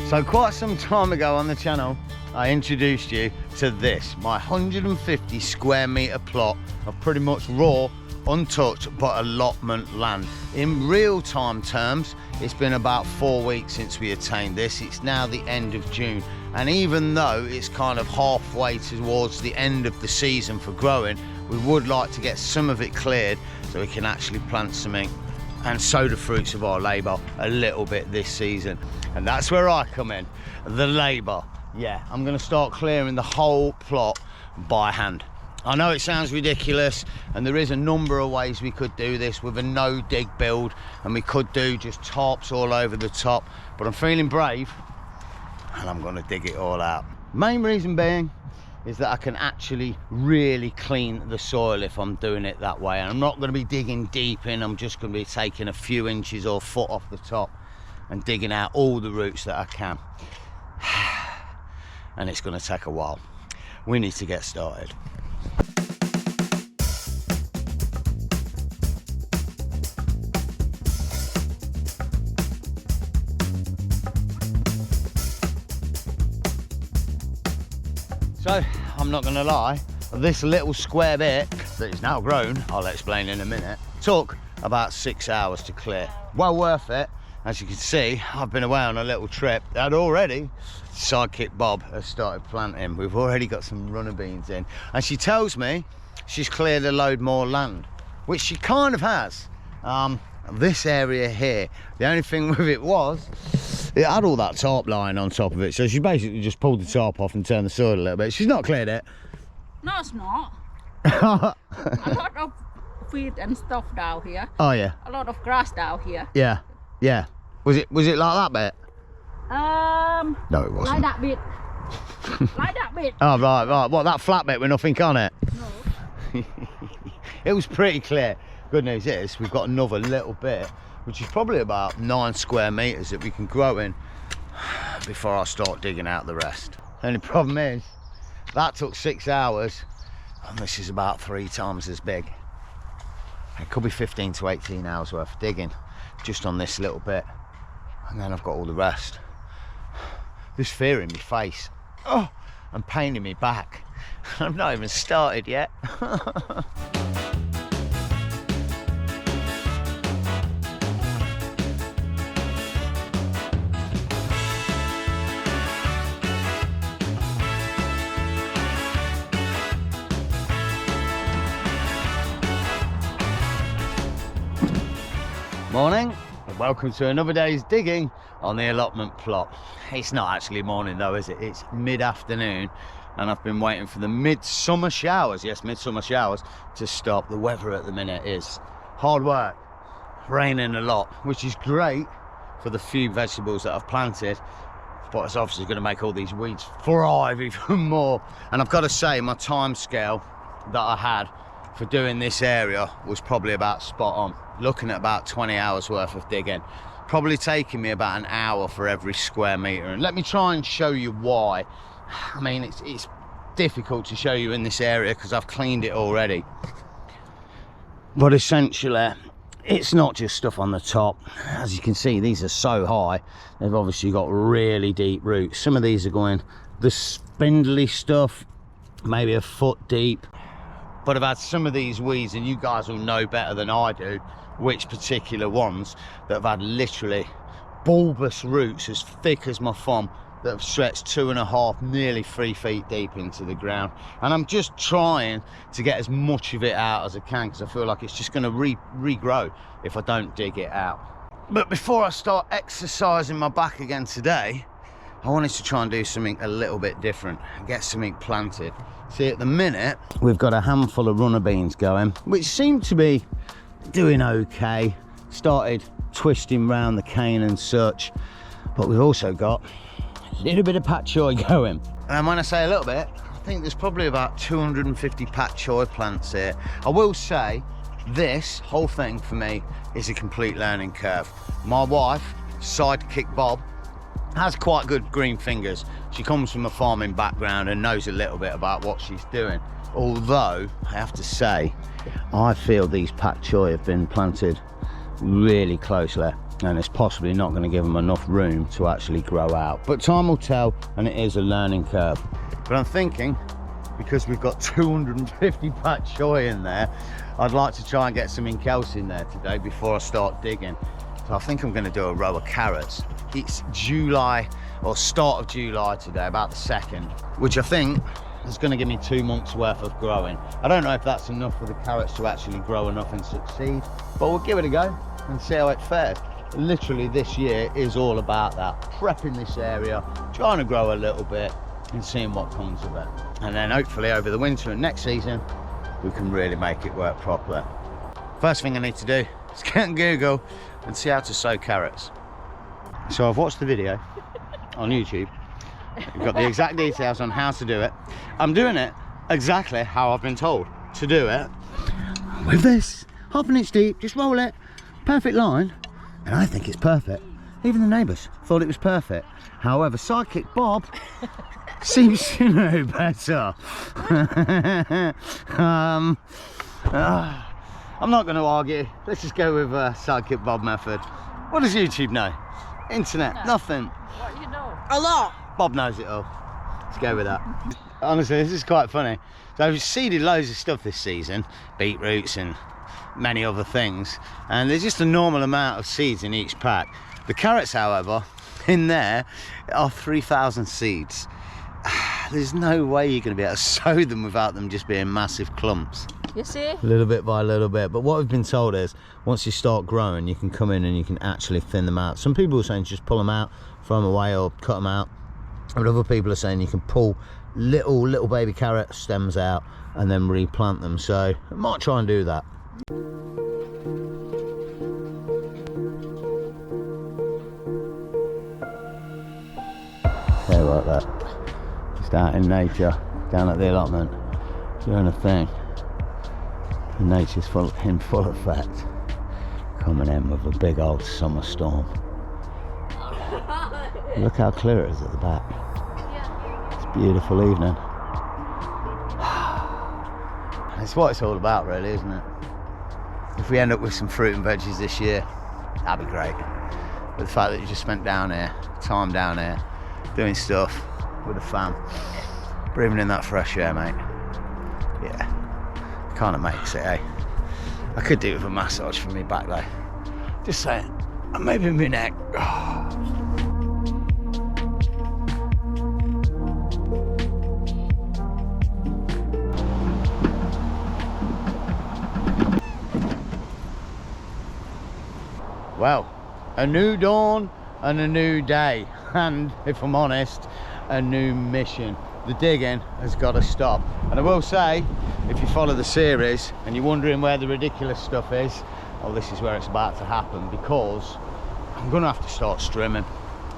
So quite some time ago on the channel, I introduced you to this, my 150 square metre plot of pretty much raw, untouched but allotment land. In real time terms, it's been about 4 weeks since we attained this. It's now the end of June, and even though it's kind of halfway towards the end of the season for growing, we would like to get some of it cleared so we can actually plant something and sow the fruits of our labour a little bit this season. And that's where I come in, the labour. Yeah, I'm gonna start clearing the whole plot by hand. I know it sounds ridiculous, and there is a number of ways we could do this with a no dig build, and we could do just tarps all over the top, but I'm feeling brave and I'm gonna dig it all out. Main reason being is that I can actually really clean the soil if I'm doing it that way, and I'm not going to be digging deep in. I'm just going to be taking a few inches or foot off the top and digging out all the roots that I can. And it's going to take a while. We need to get started. So, I'm not gonna lie, this little square bit that is now grown, I'll explain in a minute, took about 6 hours to clear. Well worth it. As you can see, I've been away on a little trip, and already sidekick Bob has started planting. We've already got some runner beans in, and she tells me she's cleared a load more land, which she kind of has. This area here, the only thing with it was, it had all that tarp line on top of it, so she basically just pulled the tarp off and turned the soil a little bit. She's not cleared it. No, it's not. A lot of feed and stuff down here. Oh yeah. A lot of grass down here. Yeah, yeah. Was it like that bit? No, it wasn't. Like that bit. Like that bit. Oh right. What, that flat bit with nothing on it? No. It was pretty clear. Good news is we've got another little bit, which is probably about 9 square metres that we can grow in before I start digging out the rest. Only problem is, that took 6 hours, and this is about 3 times as big. It could be 15 to 18 hours worth of digging just on this little bit, and then I've got all the rest. This fear in my face, oh, and pain in my back. I've not even started yet. Morning, and welcome to another day's digging on the allotment plot. It's not actually morning though, is it? It's mid-afternoon, and I've been waiting for the midsummer showers, yes, midsummer showers, to stop. The weather at the minute is hard work, raining a lot, which is great for the few vegetables that I've planted, but it's obviously going to make all these weeds thrive even more. And I've got to say, my time scale that I had for doing this area was probably about spot on. Looking at about 20 hours worth of digging, probably taking me about an hour for every square metre. And let me try and show you why. I mean, it's difficult to show you in this area because I've cleaned it already, but essentially it's not just stuff on the top. As you can see, these are so high, they've obviously got really deep roots. Some of these are going, the spindly stuff, maybe a foot deep. But I've had some of these weeds, and you guys will know better than I do which particular ones, that have had literally bulbous roots as thick as my thumb that have stretched 2.5, nearly 3 feet deep into the ground. And I'm just trying to get as much of it out as I can, because I feel like it's just going to regrow if I don't dig it out. But before I start exercising my back again today, I wanted to try and do something a little bit different, get something planted. See, at the minute we've got a handful of runner beans going, which seem to be doing okay. Started twisting round the cane and such, but we've also got a little bit of pak choi going. And when I say a little bit, I think there's probably about 250 pak choi plants here. I will say this whole thing for me is a complete learning curve. My wife, sidekick Bob, has quite good green fingers. She comes from a farming background and knows a little bit about what she's doing. Although, I have to say, I feel these pak choi have been planted really closely. and it's possibly not going to give them enough room to actually grow out. But time will tell, and it is a learning curve. But I'm thinking, because we've got 250 pak choy in there, I'd like to try and get something else in there today before I start digging. So I think I'm going to do a row of carrots. It's July, or start of July today, about the 2nd, which I think is going to give me 2 months worth of growing. I don't know if that's enough for the carrots to actually grow enough and succeed, but we'll give it a go and see how it fares. Literally this year is all about that, prepping this area, trying to grow a little bit and seeing what comes of it. And then hopefully over the winter and next season, we can really make it work properly. First thing I need to do is get on Google and see how to sow carrots. So I've watched the video on YouTube. You've got the exact details on how to do it. I'm doing it exactly how I've been told to do it. With this, 1/2 inch deep, just roll it, perfect line. And I think it's perfect. Even the neighbours thought it was perfect. However, Sidekick Bob seems to know better. I'm not going to argue. Let's just go with Sidekick Bob method. What does YouTube know? Internet, nothing. What you know? A lot. Bob knows it all. Let's go with that. Honestly, this is quite funny. So I've seeded loads of stuff this season, beetroots and many other things, and there's just a normal amount of seeds in each pack. The carrots, however, in there are 3,000 seeds. There's no way you're going to be able to sow them without them just being massive clumps. You see? Little bit by little bit. But what we've been told is once you start growing, you can come in and you can actually thin them out. Some people are saying just pull them out, throw them away, or cut them out. But other people are saying you can pull little baby carrot stems out and then replant them. So I might try and do that. Okay, like that. Just out in nature, down at the allotment, doing a thing. And nature's in full effect. Coming in with a big old summer storm. Look how clear it is at the back. It's a beautiful evening. It's what it's all about really, isn't it? If we end up with some fruit and veggies this year, that'd be great. But the fact that you just spent down here, time down here, doing stuff with the fam, breathing in that fresh air, mate. Yeah, kind of makes it, eh? I could do with a massage for me back though. Just saying, and maybe my neck. Well, a new dawn and a new day, and if I'm honest, a new mission. The digging has got to stop. And I will say, if you follow the series and you're wondering where the ridiculous stuff is, well, this is where it's about to happen, because I'm gonna have to start strimming.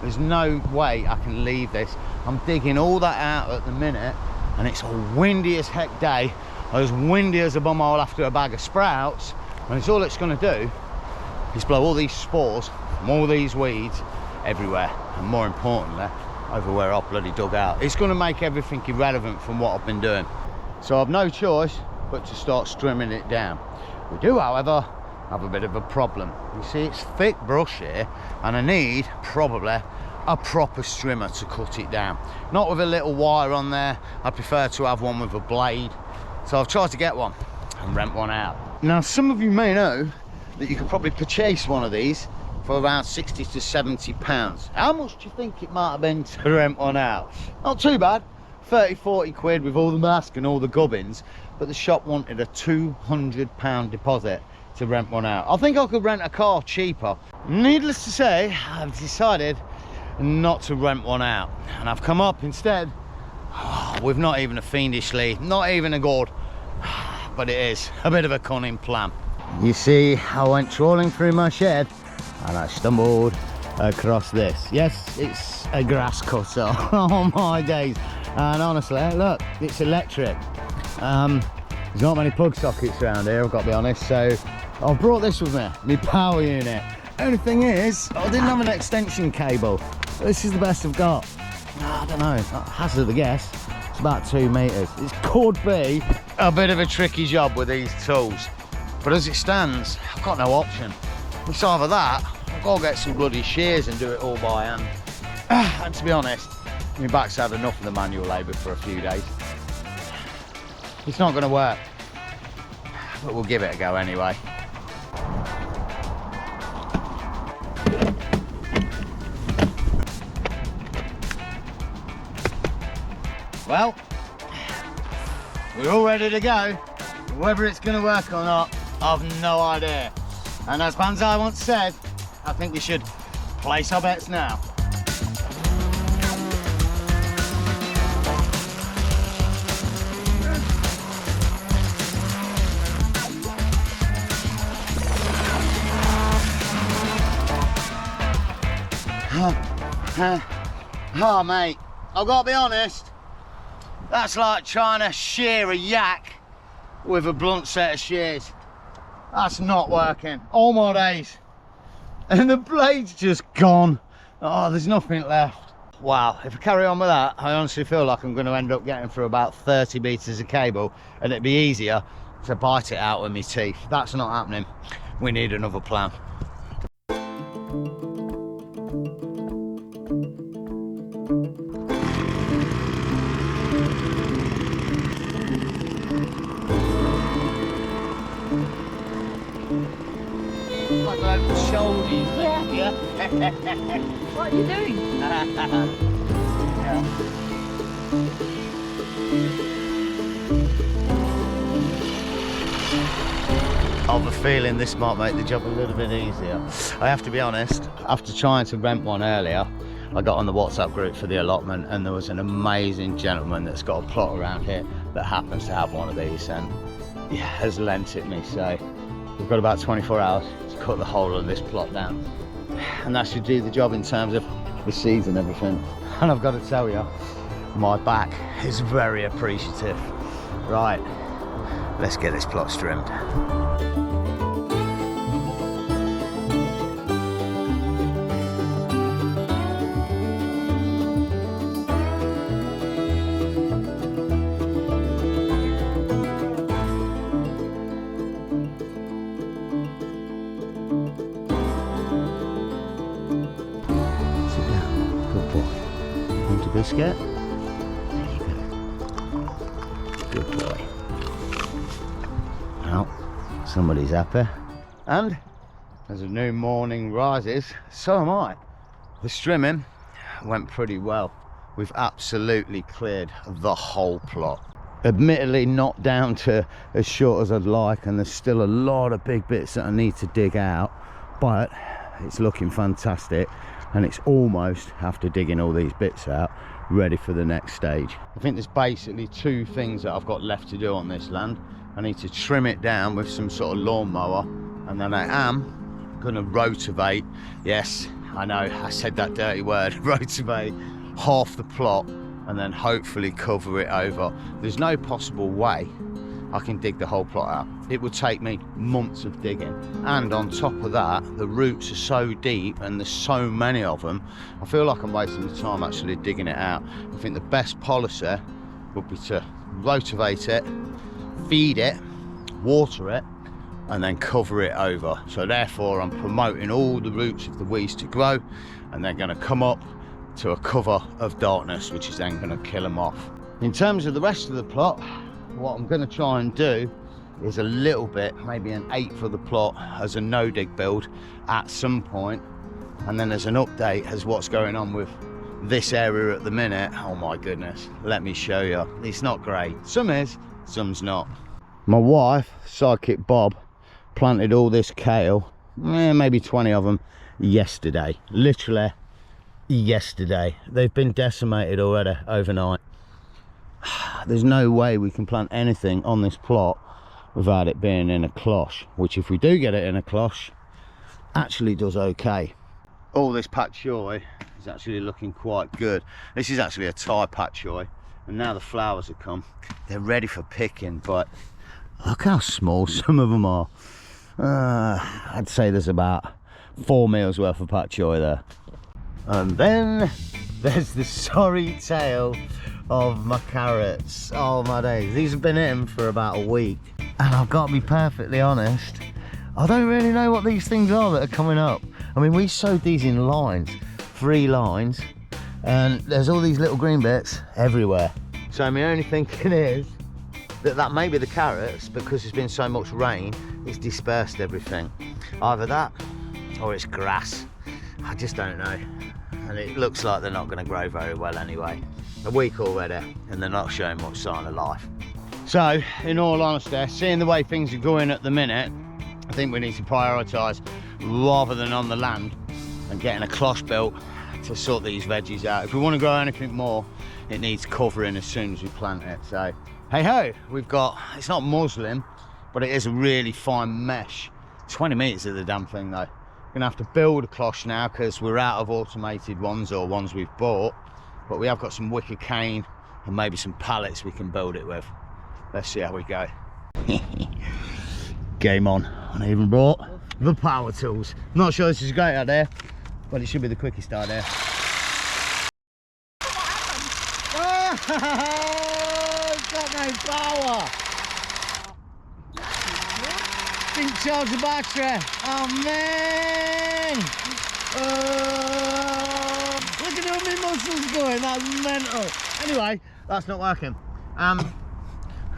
There's no way I can leave this. I'm digging all that out at the minute, and it's a windy as heck day, as windy as a bumhole after a bag of sprouts, and it's all it's gonna do is blow all these spores from all these weeds everywhere, and more importantly, over where I bloody dug out. It's going to make everything irrelevant from what I've been doing. So I've no choice but to start strimming it down. We do, however, have a bit of a problem. You see, it's thick brush here, and I need probably a proper strimmer to cut it down. Not with a little wire on there. I prefer to have one with a blade. So I've tried to get one and rent one out. Now, some of you may know that you could probably purchase one of these for around 60 to 70 pounds. How much do you think it might have been to rent one out? Not too bad, 30, 40 quid with all the mask and all the gubbins, but the shop wanted a £200 deposit to rent one out. I think I could rent a car cheaper. Needless to say, I've decided not to rent one out, and I've come up instead with not even a fiendishly, not even a good, but it is a bit of a cunning plan. You see, I went trawling through my shed and I stumbled across this. Yes, it's a grass cutter. Oh my days. And honestly, look, it's electric. There's not many plug sockets around here, I've got to be honest, so I've brought this with me, my power unit. Only thing is, I didn't have an extension cable. This is the best I've got. I don't know, hazard a guess. It's about 2 meters. It could be a bit of a tricky job with these tools. But as it stands, I've got no option. It's either that, I've got I'll get some bloody shears and do it all by hand. And to be honest, my back's had enough of the manual labour for a few days. It's not going to work, but we'll give it a go anyway. Well, we're all ready to go. Whether it's going to work or not, I've no idea. And as Banzai once said, I think we should place our bets now. Oh mate, I've got to be honest, that's like trying to shear a yak with a blunt set of shears. That's not working. All my days. And the blade's just gone. Oh, there's nothing left. Wow, if I carry on with that, I honestly feel like I'm going to end up getting through about 30 metres of cable, and it'd be easier to bite it out with my teeth. That's not happening. We need another plan. Yeah. What are you doing? I have a feeling this might make the job a little bit easier. I have to be honest, after trying to rent one earlier, I got on the WhatsApp group for the allotment, and there was an amazing gentleman that's got a plot around here that happens to have one of these, and yeah, has lent it me. So we've got about 24 hours to cut the whole of this plot down, and that should do the job in terms of the seeds and everything. And I've got to tell you, my back is very appreciative. Right, let's get this plot trimmed. Biscuit. There you go. Good boy. Well, somebody's happy. And as a new morning rises, so am I. The strimming went pretty well. We've absolutely cleared the whole plot. Admittedly not down to as short as I'd like, and there's still a lot of big bits that I need to dig out, but it's looking fantastic. And it's almost, after digging all these bits out, ready for the next stage. I think there's basically two things that I've got left to do on this land. I need to trim it down with some sort of lawnmower, and then I am going to rotivate. Yes, I know, I said that dirty word, rotivate half the plot, and then hopefully cover it over. There's no possible way I can dig the whole plot out. It would take me months of digging, and on top of that, the roots are so deep and there's so many of them, I feel like I'm wasting the time actually digging it out. I think the best policy would be to rotivate it, feed it, water it, and then cover it over. So therefore I'm promoting all the roots of the weeds to grow, and they're going to come up to a cover of darkness, which is then going to kill them off. In terms of the rest of the plot, what I'm going to try and do is a little bit, maybe an eighth of the plot as a no dig build at some point, and then as an update as what's going on with this area at the minute. Oh my goodness, let me show you. It's not great. Some is, some's not. My wife, sidekick Bob, planted all this kale, maybe 20 of them yesterday, literally yesterday. They've been decimated already overnight. There's no way we can plant anything on this plot without it being in a cloche, which if we do get it in a cloche, actually does okay. All this pak choi is actually looking quite good. This is actually a Thai pak choi, and now the flowers have come. They're ready for picking, but look how small some of them are. I'd say there's about 4 meals worth of pak choi there. And then there's the sorry tale of my carrots. Oh my days, these have been in for about a week, and I've got to be perfectly honest, I don't really know what these things are that are coming up. I mean, we sowed these in lines, 3 lines, and there's all these little green bits everywhere. So my only thinking is that may be the carrots, because there's been so much rain, it's dispersed everything. Either that or it's grass. I just don't know. And it looks like they're not going to grow very well anyway. A week already and they're not showing much sign of life. So in all honesty, seeing the way things are going at the minute, I think we need to prioritise rather than on the land and getting a cloche built to sort these veggies out. If we want to grow anything more, it needs covering as soon as we plant it. So hey ho, we've got, it's not muslin, but it is a really fine mesh. 20 metres of the damn thing though. Gonna have to build a cloche now because we're out of automated ones or ones we've bought, but we have got some wicker cane and maybe some pallets we can build it with. Let's see how we go. Game on. I even brought the power tools. Not sure this is a great idea, but it should be the quickest idea. It's got no power. Didn't charge the battery. Oh man! Look at how many muscles going. That's mental. Anyway, that's not working.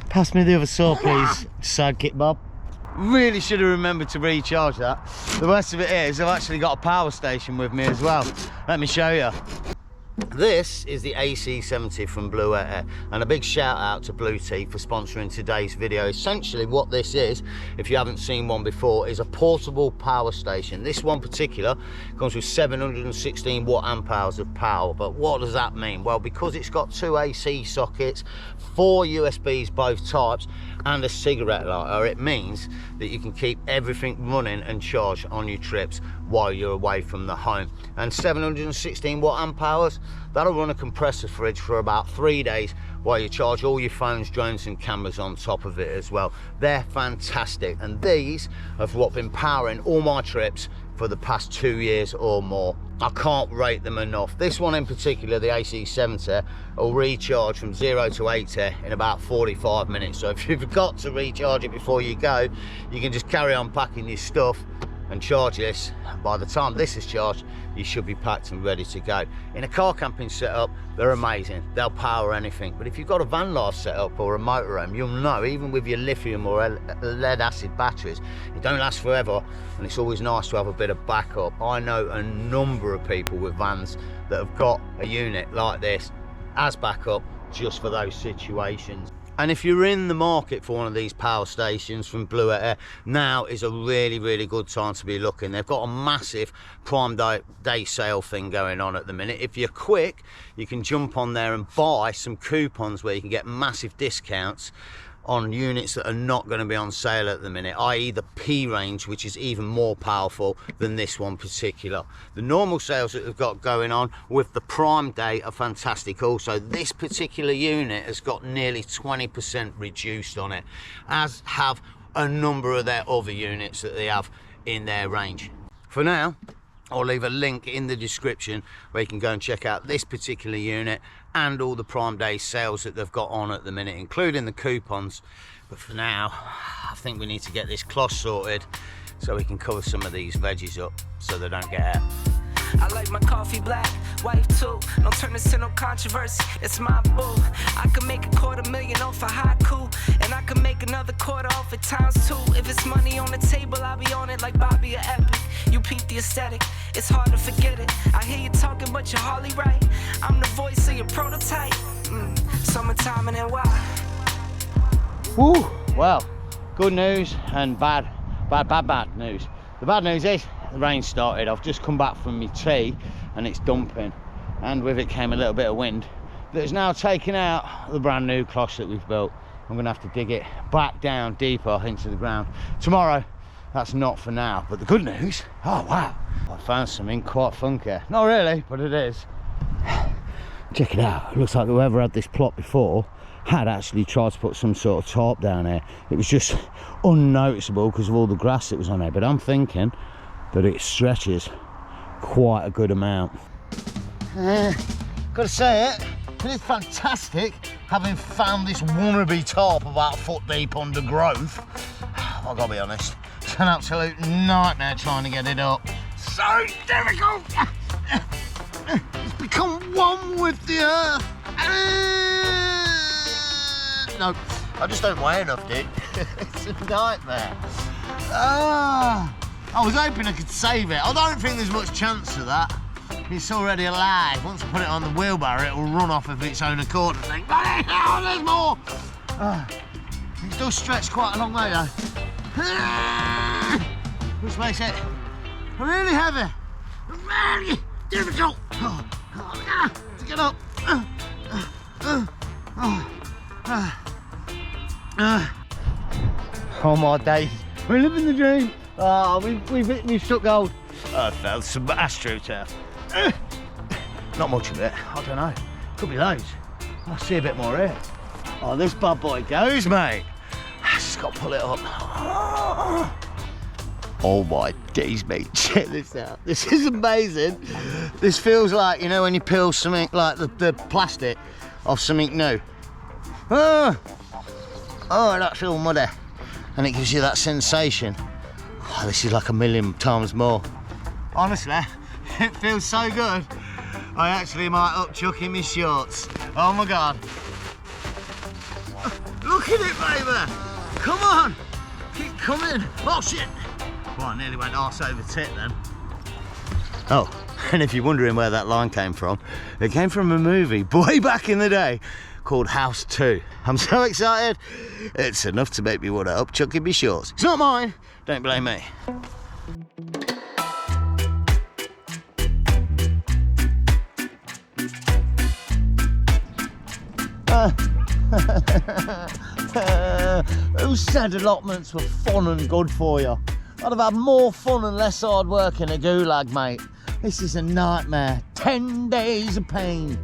Pass me the other saw, please, sidekick Bob. Really should have remembered to recharge that. The rest of it is, I've actually got a power station with me as well. Let me show you. This is the AC70 from Blue Air, and a big shout out to Blue Tea for sponsoring today's video. Essentially what this is, if you haven't seen one before, is a portable power station. This one particular comes with 716 watt amp hours of power. But what does that mean? Well, because it's got 2 AC sockets, 4 USBs both types, and a cigarette lighter, it means that you can keep everything running and charged on your trips while you're away from the home. And 716 watt amp hours, that'll run a compressor fridge for about 3 days while you charge all your phones, drones and cameras on top of it as well. They're fantastic, and these have what been powering all my trips for the past 2 years or more. I can't rate them enough. This one in particular, the AC70, will recharge from 0 to 80 in about 45 minutes. So if you've got to recharge it before you go, you can just carry on packing your stuff and charge this. By the time this is charged, you should be packed and ready to go. In a car camping setup, they're amazing. They'll power anything. But if you've got a van life setup or a motorhome, you'll know, even with your lithium or lead acid batteries, it don't last forever, and it's always nice to have a bit of backup. I know a number of people with vans that have got a unit like this as backup just for those situations. And if you're in the market for one of these power stations from Blue Air, now is a really good time to be looking. They've got a massive Prime Day sale thing going on at the minute. If you're quick, you can jump on there and buy some coupons where you can get massive discounts on units that are not going to be on sale at the minute, i.e. the P range, which is even more powerful than this one particular. The normal sales that we've got going on with the Prime Day are fantastic also. This particular unit has got nearly 20% reduced on it, as have a number of their other units that they have in their range. For now, I'll leave a link in the description where you can go and check out this particular unit and all the Prime Day sales that they've got on at the minute, including the coupons. But for now, I think we need to get this cloth sorted so we can cover some of these veggies up so they don't get out. I like my coffee black, wife too. Don't turn this to no controversy, it's my boo. I can make $250,000 off a haiku, and I can make another quarter off it ×2. If it's money on the table, I'll be on it like Bobby or Epic. You peep the aesthetic, it's hard to forget it. I hear you talking, but you're hardly right. I'm the voice of your prototype. Summertime and then why? Woo! Well, good news and bad news. The bad news is the rain started. I've just come back from my tea and it's dumping, and with it came a little bit of wind that is now taking out the brand new cloche that we've built. I'm gonna have to dig it back down deeper into the ground tomorrow. That's not for now, but the good news, oh wow, I found something quite funky. Not really, but it is. Check it out. It looks like whoever had this plot before had actually tried to put some sort of tarp down here. It was just unnoticeable because of all the grass that was on there, but I'm thinking that it stretches quite a good amount. Gotta say it is fantastic having found this wannabe tarp about a foot deep undergrowth. I've got to be honest, it's an absolute nightmare trying to get it up. so difficult. It's become one with the earth. No, I just don't weigh enough, Dick. It's a nightmare. I was hoping I could save it. I don't think there's much chance of that. It's already alive. Once I put it on the wheelbarrow, it will run off of its own accord and think, oh, there's more. It does stretch quite a long way though. Which makes it really heavy. Really difficult to get up. Oh my days, we're living the dream. We've struck gold. I felt some astroturf. Not much of it, I don't know. Could be loads. I see a bit more here. Oh, this bad boy goes, mate. I just got to pull it up. Oh my days, mate, check this out. This is amazing. This feels like, you know, when you peel something like the plastic off something new. Oh, that's all muddy. And it gives you that sensation. Oh, this is like a million times more. Honestly, it feels so good. I actually might up chuck in my shorts. Oh my God. Look at it, baby. Come on, keep coming. Oh shit. Well, I nearly went arse over tit then. Oh, and if you're wondering where that line came from, it came from a movie way back in the day called House 2. I'm so excited. It's enough to make me want to up chuck in my shorts. It's not mine, don't blame me. Who said allotments were fun and good for you? I'd have had more fun and less hard work in a gulag, mate. This is a nightmare. 10 days of pain.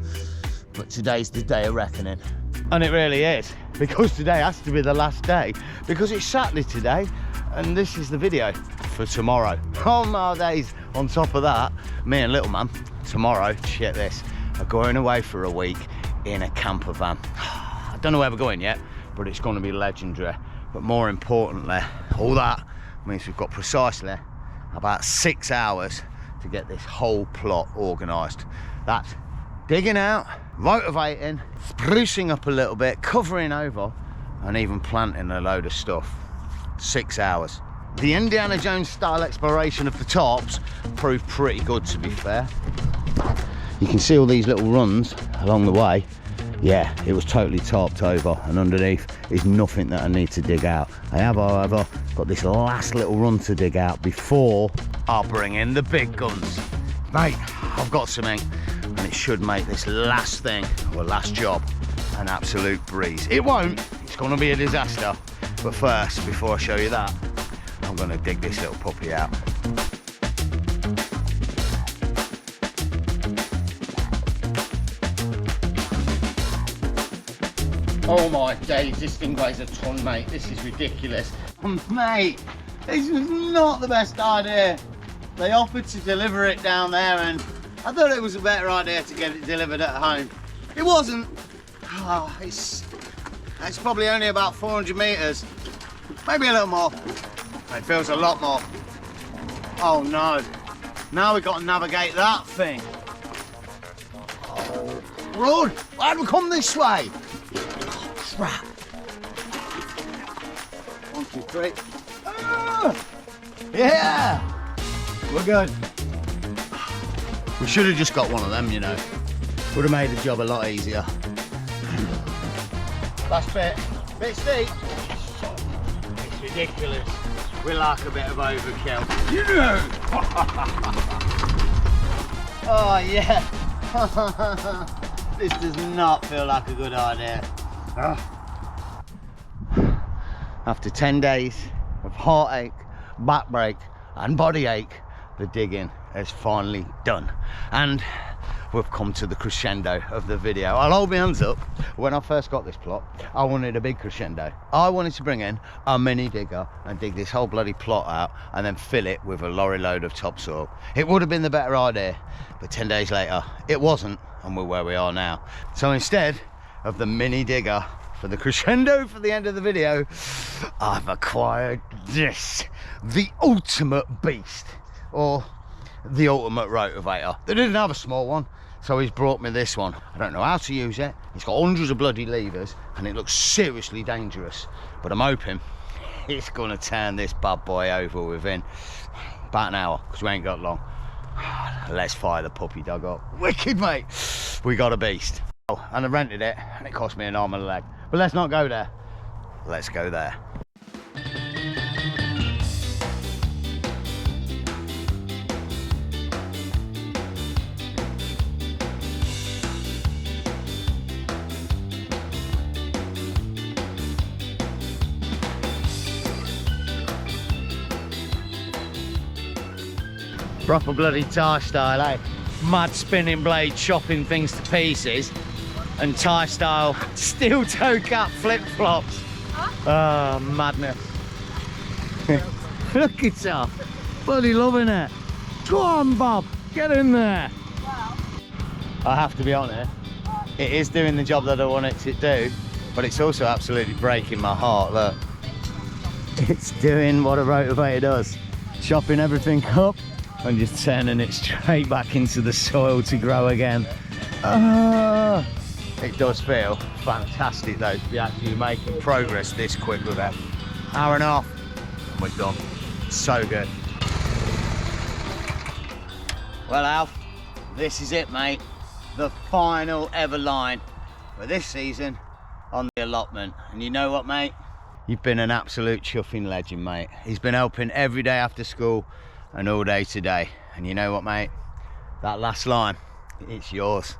But today's the day of reckoning. And it really is, because today has to be the last day, because it's Saturday today, and this is the video for tomorrow. Oh my days. On top of that, me and little man, tomorrow, check this, are going away for a week in a camper van. I don't know where we're going yet, but it's going to be legendary. But more importantly, all that means we've got precisely about 6 hours to get this whole plot organised. That's digging out, motivating, sprucing up a little bit, covering over, and even planting a load of stuff. 6 hours. The Indiana Jones style exploration of the tops proved pretty good, to be fair. You can see all these little runs along the way. Yeah, it was totally tarped over, and underneath is nothing that I need to dig out. I have, however, got this last little run to dig out before I'll bring in the big guns. Mate, I've got something, and it should make this last thing, or last job, an absolute breeze. It won't, it's gonna be a disaster. But first, before I show you that, I'm gonna dig this little puppy out. Oh my days, this thing weighs a ton, mate. This is ridiculous. Mate, this was not the best idea. They offered to deliver it down there, and I thought it was a better idea to get it delivered at home. It wasn't. Oh, it's probably only about 400 metres. Maybe a little more. It feels a lot more. Oh no. Now we've got to navigate that thing. Oh, run! Why'd we come this way? Crap. 1, 2, 3. Ah! Yeah! We're good. We should have just got one of them, you know. Would have made the job a lot easier. Last bit steep. It's ridiculous. We like a bit of overkill. You know! Oh yeah. This does not feel like a good idea. After 10 days of heartache, back break and body ache, the digging is finally done, and we've come to the crescendo of the video. I'll hold my hands up. When I first got this plot, I wanted a big crescendo. I wanted to bring in a mini digger and dig this whole bloody plot out and then fill it with a lorry load of topsoil. It would have been the better idea, but 10 days later it wasn't, and we're where we are now. So instead of the mini digger for the crescendo for the end of the video, I've acquired this, the ultimate beast, or the ultimate rotavator. They didn't have a small one, so he's brought me this one. I don't know how to use it. It's got hundreds of bloody levers and it looks seriously dangerous, but I'm hoping it's gonna turn this bad boy over within about an hour, because we ain't got long. Let's fire the puppy dog up. Wicked, mate. We got a beast. Oh, and I rented it and it cost me an arm and a leg. But let's not go there. Let's go there. Proper bloody Thai style, eh? Mad spinning blade chopping things to pieces, and Thai style steel toe cap flip flops. Oh, madness. Look at her. Bloody loving it. Go on, Bob. Get in there. I have to be honest, it is doing the job that I want it to do, but it's also absolutely breaking my heart. Look. It's doing what a rotavator does. Chopping everything up and just turning it straight back into the soil to grow again. It does feel fantastic though to be actually making progress this quick with it. Hour and a half and we're done. So good. Well, Alf, this is it, mate. The final ever line for this season on the allotment. And you know what, mate? You've been an absolute chuffing legend, mate. He's been helping every day after school and all day today. And you know what, mate? That last line, it's yours.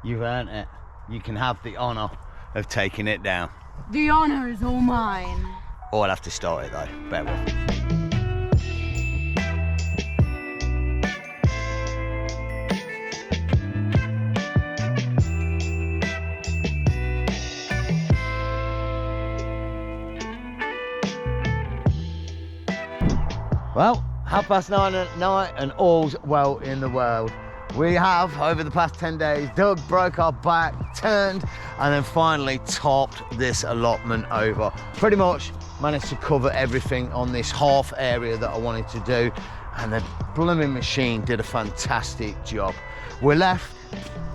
You've earned it. You can have the honour of taking it down. The honour is all mine. Oh, I'll have to start it though. Bear with me. Well, 9:30 at night and all's well in the world. We have, over the past 10 days, dug, broke our back, turned, and then finally topped this allotment over. Pretty much managed to cover everything on this half area that I wanted to do, and the blooming machine did a fantastic job. We're left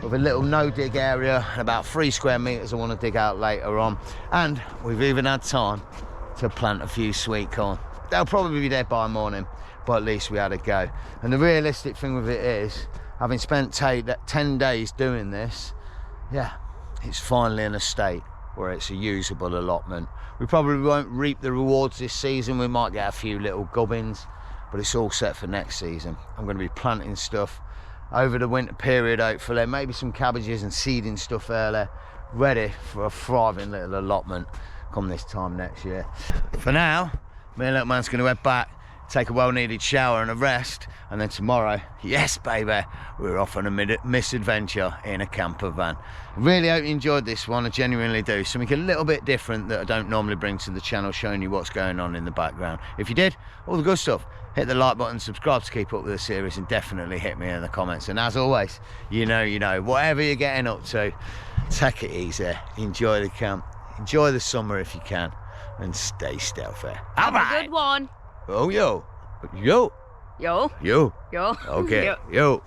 with a little no-dig area and about 3 square meters I want to dig out later on, and we've even had time to plant a few sweet corn. They'll probably be dead by morning, but at least we had a go. And the realistic thing with it is, having spent 10 days doing this, yeah, it's finally in a state where it's a usable allotment. We probably won't reap the rewards this season. We might get a few little gubbins, but it's all set for next season. I'm going to be planting stuff over the winter period, hopefully, maybe some cabbages and seeding stuff early, ready for a thriving little allotment come this time next year. For now, me and little man's going to head back, take a well-needed shower and a rest, and then tomorrow, yes baby, we're off on a misadventure in a camper van. Really hope you enjoyed this one. I genuinely do. Something a little bit different that I don't normally bring to the channel, showing you what's going on in the background. If you did, all the good stuff, hit the like button, subscribe to keep up with the series, and definitely hit me in the comments. And as always, you know, whatever you're getting up to, take it easy, enjoy the camp, enjoy the summer if you can, and stay stealthy. Have a good one. Oh, yo. Yo. You. Yo. Okay. Yo.